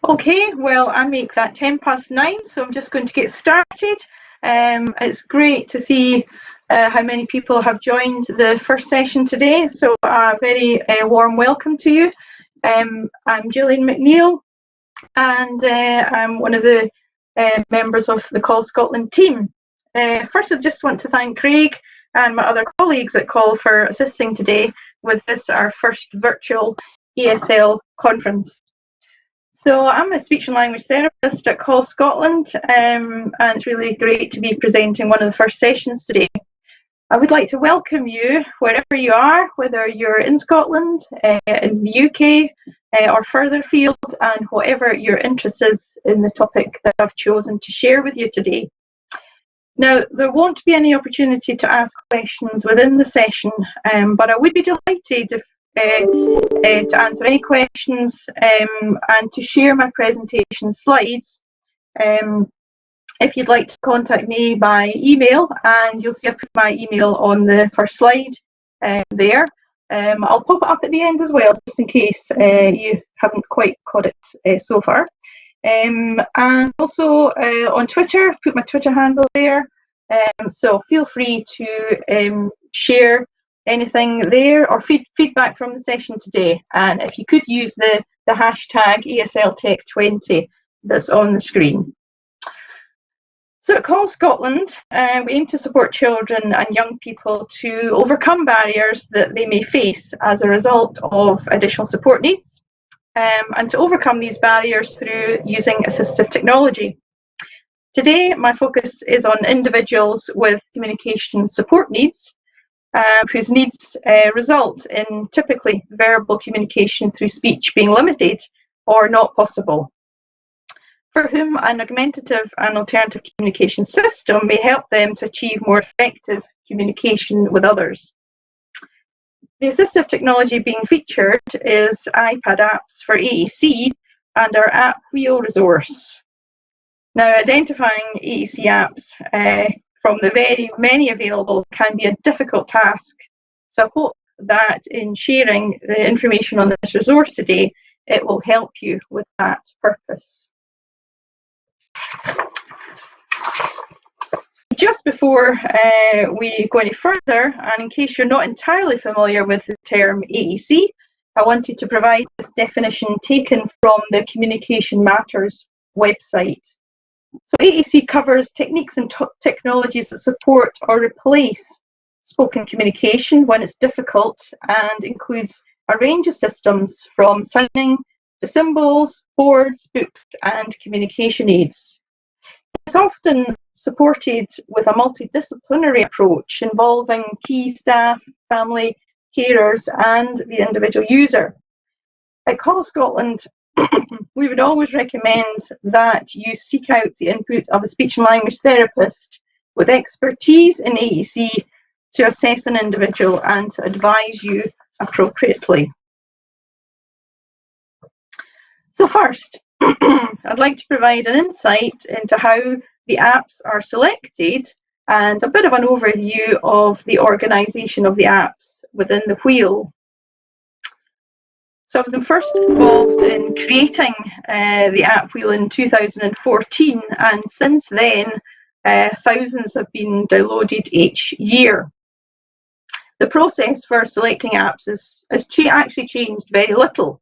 Okay, well, I make that 9:10, so I'm just going to get started. It's great to see how many people have joined the first session today, so a very warm welcome to you. I'm Gillian McNeill, and I'm one of the members of the Call Scotland team. First, I just want to thank Craig and my other colleagues at Call for assisting today with this, our first virtual ESL conference. So I'm a speech and language therapist at Call Scotland, and it's really great to be presenting one of the first sessions today. I would like to welcome you wherever you are, whether you're in Scotland, in the UK, or further afield, and whatever your interest is in the topic that I've chosen to share with you today. Now, there won't be any opportunity to ask questions within the session, but I would be delighted if to answer any questions and to share my presentation slides. If you'd like to contact me by email, and you'll see I've put my email on the first slide there. I'll pop it up at the end as well, just in case you haven't quite caught it so far. And also on Twitter, I've put my Twitter handle there, so feel free to share anything there or feedback from the session today. And if you could use the hashtag ESLTech20 that's on the screen. So at Call Scotland, we aim to support children and young people to overcome barriers that they may face as a result of additional support needs, and to overcome these barriers through using assistive technology. Today, my focus is on individuals with communication support needs, whose needs result in typically verbal communication through speech being limited or not possible, for whom an augmentative and alternative communication system may help them to achieve more effective communication with others. The assistive technology being featured is iPad apps for AAC and our App Wheel resource. Now, identifying AAC apps from the very many available can be a difficult task. So I hope that in sharing the information on this resource today, it will help you with that purpose. Just before we go any further, and in case you're not entirely familiar with the term AAC, I wanted to provide this definition taken from the Communication Matters website. So AAC covers techniques and technologies that support or replace spoken communication when it's difficult, and includes a range of systems from signing to symbols, boards, books, and communication aids. It's often supported with a multidisciplinary approach involving key staff, family, carers, and the individual user. At Call Scotland, we would always recommend that you seek out the input of a speech and language therapist with expertise in AAC to assess an individual and to advise you appropriately. So first, I'd like to provide an insight into how the apps are selected and a bit of an overview of the organisation of the apps within the wheel. So I was first involved in creating the App Wheel in 2014, and since then thousands have been downloaded each year. The process for selecting apps has actually changed very little,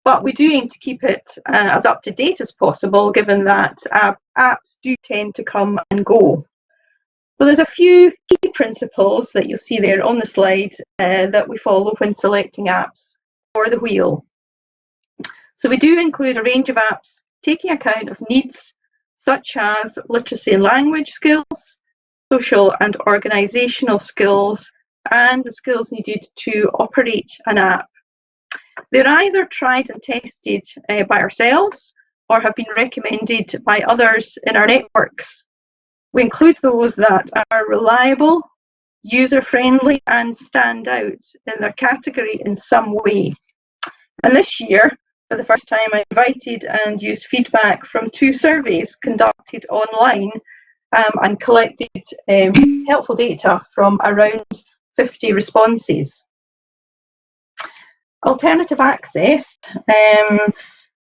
but we do aim to keep it as up to date as possible, given that apps do tend to come and go. So there's a few key principles that you'll see there on the slide that we follow when selecting apps for the wheel. So we do include a range of apps taking account of needs such as literacy and language skills, social and organisational skills, and the skills needed to operate an app. They're either tried and tested by ourselves or have been recommended by others in our networks. We include those that are reliable, user-friendly, and stand out in their category in some way. And this year, for the first time, I invited and used feedback from 2 surveys conducted online and collected helpful data from around 50 responses. Alternative access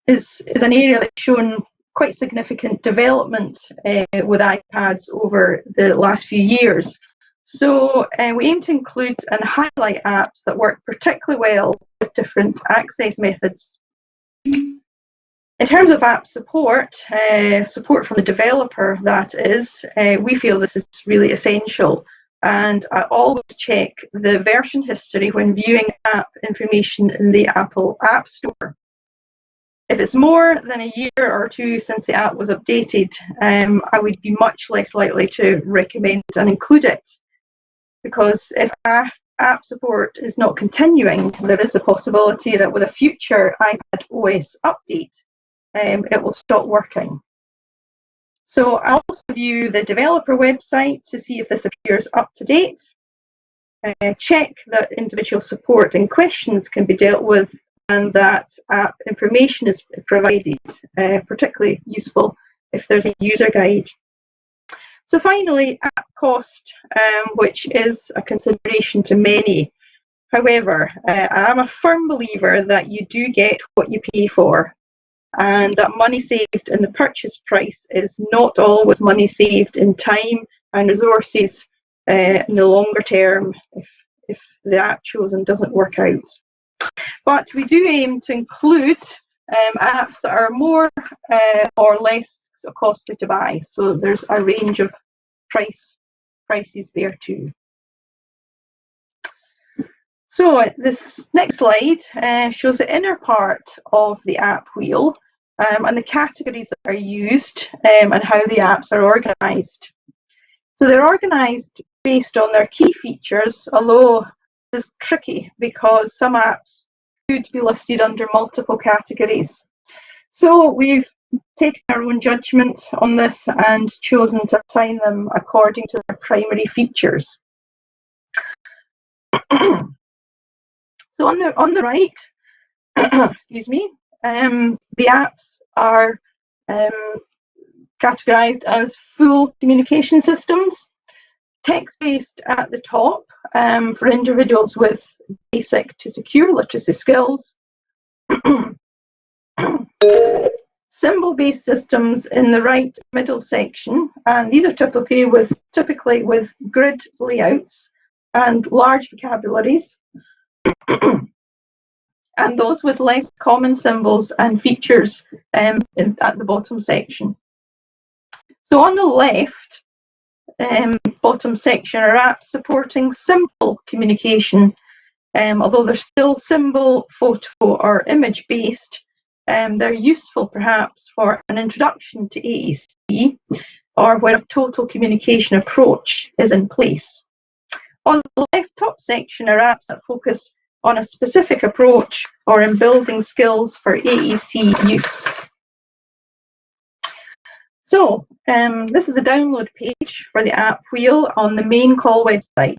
is an area that's shown quite significant development with iPads over the last few years. So we aim to include and highlight apps that work particularly well with different access methods. In terms of app support, support from the developer, that is, we feel this is really essential. And I always check the version history when viewing app information in the Apple App Store. If it's more than a year or two since the app was updated, I would be much less likely to recommend and include it. Because if app support is not continuing, there is a possibility that with a future iPad OS update, it will stop working. So I also view the developer website to see if this appears up to date. Check that individual support and questions can be dealt with and that app information is provided, particularly useful if there's a user guide. So finally, app cost, which is a consideration to many. However, I am a firm believer that you do get what you pay for, and that money saved in the purchase price is not always money saved in time and resources in the longer term if the app chosen doesn't work out. But we do aim to include apps that are more or less costly to buy, so there's a range of prices there too. So this next slide shows the inner part of the app wheel and the categories that are used and how the apps are organised. So they're organised based on their key features, although this is tricky because some apps could be listed under multiple categories. So we've taken our own judgment on this and chosen to assign them according to their primary features. So on the right, excuse me, the apps are categorized as full communication systems, text-based at the top for individuals with basic to secure literacy skills, symbol-based systems in the right middle section, and these are typically with grid layouts and large vocabularies, and those with less common symbols and features at the bottom section. So on the left bottom section are apps supporting simple communication, although they're still symbol, photo or image based. They're useful perhaps for an introduction to AAC or where a total communication approach is in place. On the left top section are apps that focus on a specific approach or in building skills for AAC use. So this is a download page for the app wheel on the main call website.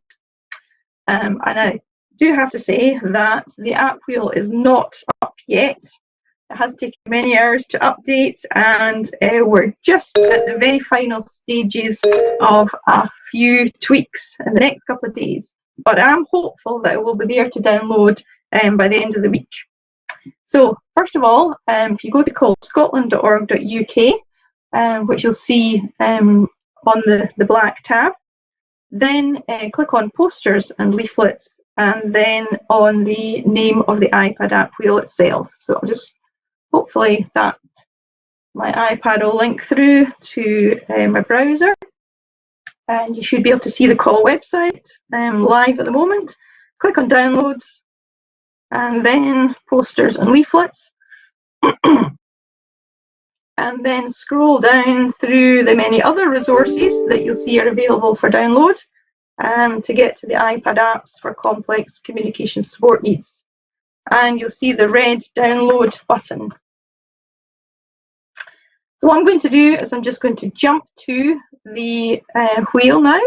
And I do have to say that the app wheel is not up yet. It has taken many hours to update, and we're just at the very final stages of a few tweaks in the next couple of days. But I'm hopeful that it will be there to download by the end of the week. So first of all, if you go to callscotland.org.uk, which you'll see on the black tab, then click on posters and leaflets, and then on the name of the iPad app wheel itself. So I'll just hopefully that my iPad will link through to my browser, and you should be able to see the call website live at the moment. Click on downloads and then posters and leaflets, and then scroll down through the many other resources that you'll see are available for download to get to the iPad apps for complex communication support needs. And you'll see the red download button. So what I'm going to do is I'm just going to jump to the wheel now.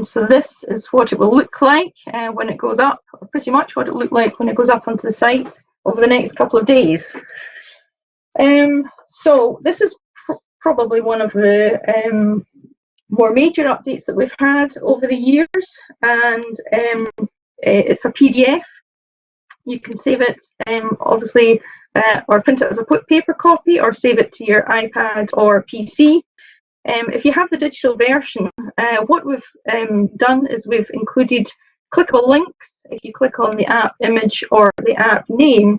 So this is what it will look like when it goes up, or pretty much what it looked like when it goes up onto the site over the next couple of days. So this is probably one of the more major updates that we've had over the years, and it's a PDF. You can save it obviously or print it as a paper copy or save it to your iPad or PC. If you have the digital version, what we've done is we've included clickable links. If you click on the app image or the app name,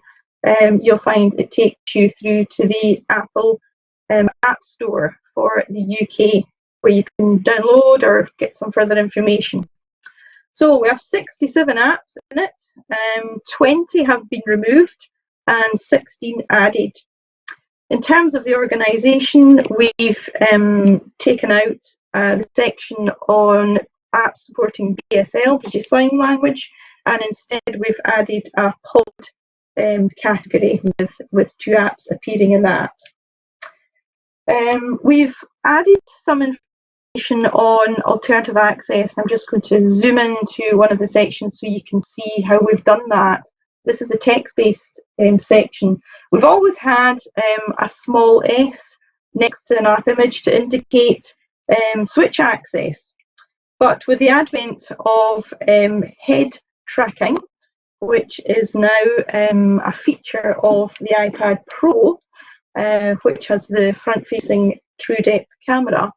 you'll find it takes you through to the Apple App Store for the UK, where you can download or get some further information. So we have 67 apps in it, 20 have been removed and 16 added. In terms of the organisation, we've taken out the section on apps supporting BSL, British Sign Language, and instead we've added a pod category with 2 apps appearing in that. We've added some information on alternative access, and I'm just going to zoom into one of the sections so you can see how we've done that. This is a text-based section. We've always had a small s next to an app image to indicate switch access. But with the advent of head tracking, which is now a feature of the iPad Pro, which has the front-facing true depth camera,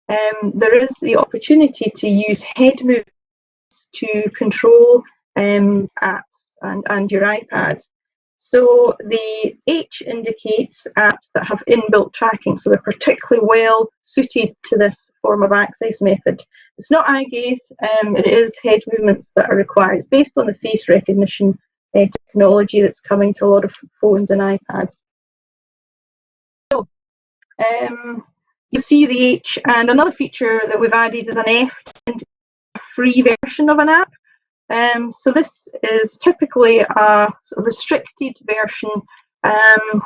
there is the opportunity to use head movements to control apps and your iPad. So the H indicates apps that have inbuilt tracking, so they're particularly well suited to this form of access method. It's not eye gaze, it is head movements that are required. It's based on the face recognition technology that's coming to a lot of phones and iPads. So you see the H, and another feature that we've added is an F, a free version of an app. So this is typically a restricted version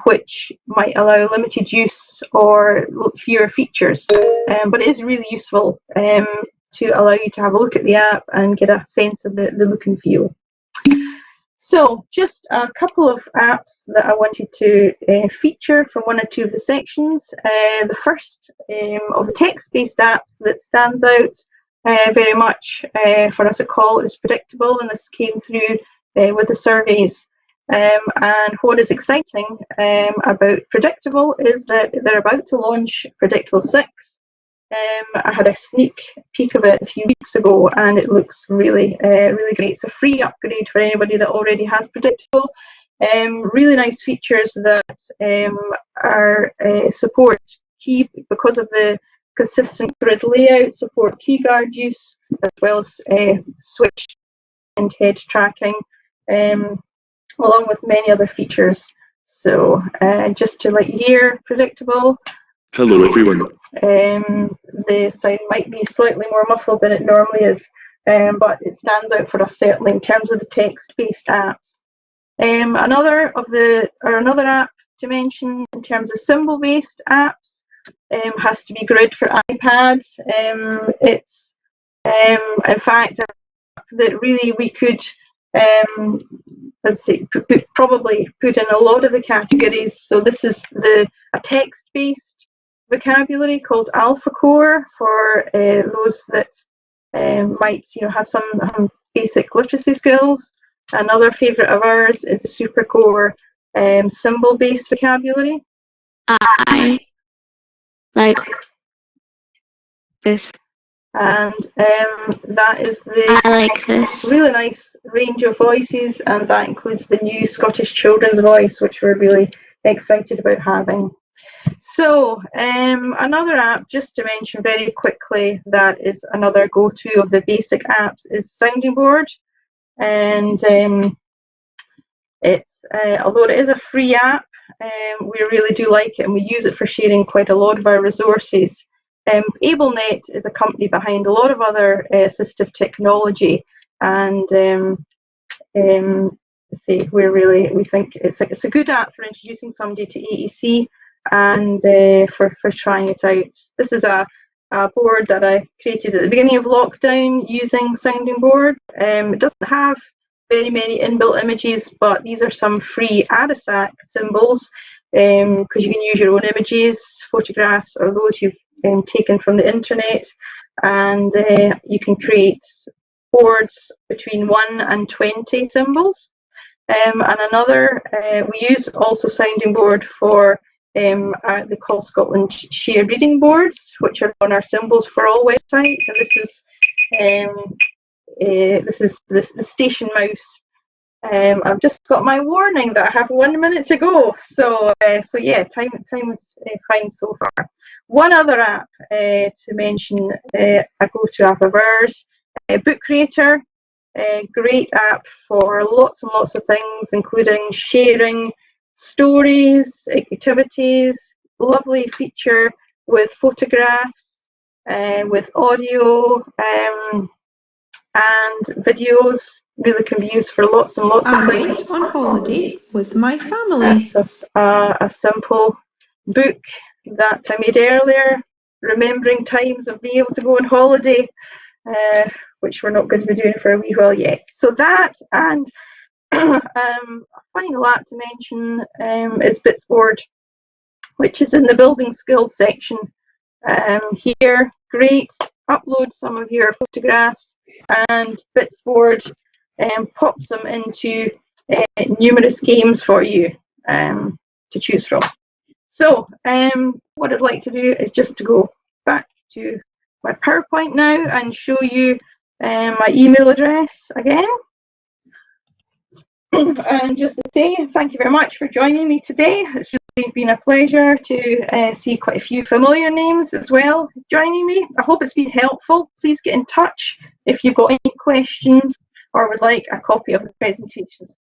which might allow limited use or fewer features, but it is really useful to allow you to have a look at the app and get a sense of the look and feel. So just a couple of apps that I wanted to feature from one or two of the sections. The first of the text-based apps that stands out very much for us at Call is Predictable, and this came through with the surveys. And what is exciting about Predictable is that they're about to launch Predictable 6. I had a sneak peek of it a few weeks ago, and it looks really, really great. It's a free upgrade for anybody that already has Predictable. Really nice features that are support key because of the consistent grid layout, support keyguard use, as well as switch and head tracking, along with many other features. So just to let you hear Predictable. Hello everyone. The sound might be slightly more muffled than it normally is, but it stands out for us certainly in terms of the text-based apps. Another app to mention in terms of symbol-based apps has to be Grid for iPads. It's in fact an app that really we could probably put in a lot of the categories. So this is a text-based vocabulary called AlphaCore for those that might have some basic literacy skills. Another favourite of ours is a SuperCore symbol-based vocabulary. I like this. And that is I like this. really nice range of voices, and that includes the new Scottish Children's Voice, which we're really excited about having. So another app, just to mention very quickly, that is another go-to of the basic apps is Sounding Board. And it's although it is a free app, we really do like it, and we use it for sharing quite a lot of our resources. AbleNet is a company behind a lot of other assistive technology, and we think it's a good app for introducing somebody to AAC and for trying it out. This is a board that I created at the beginning of lockdown using Sounding Board. It doesn't have very many inbuilt images, but these are some free AAC symbols because you can use your own images, photographs, or those you've taken from the internet, and you can create boards between 1 and 20 symbols. And another, we use also Sounding Board for the Call Scotland shared reading boards, which are on our Symbols for All website. And this is the station mouse. I've just got my warning that I have 1 minute to go. So yeah, time is fine so far. One other app to mention, a go-to app of ours, Book Creator. A great app for lots and lots of things, including sharing stories, activities, lovely feature with photographs, with audio, and videos. Really can be used for lots and lots of things. On holiday with my family. That's a simple book that I made earlier, remembering times of being able to go on holiday, which we're not going to be doing for a wee while yet. So that, and a final app to mention is Bitsboard, which is in the building skills section. Here, great, upload some of your photographs, and Bitsboard pops them into numerous games for you to choose from. So what I'd like to do is just to go back to my PowerPoint now and show you my email address again. And just to say thank you very much for joining me today. It's really been a pleasure to see quite a few familiar names as well joining me. I hope it's been helpful. Please get in touch if you've got any questions or would like a copy of the presentations.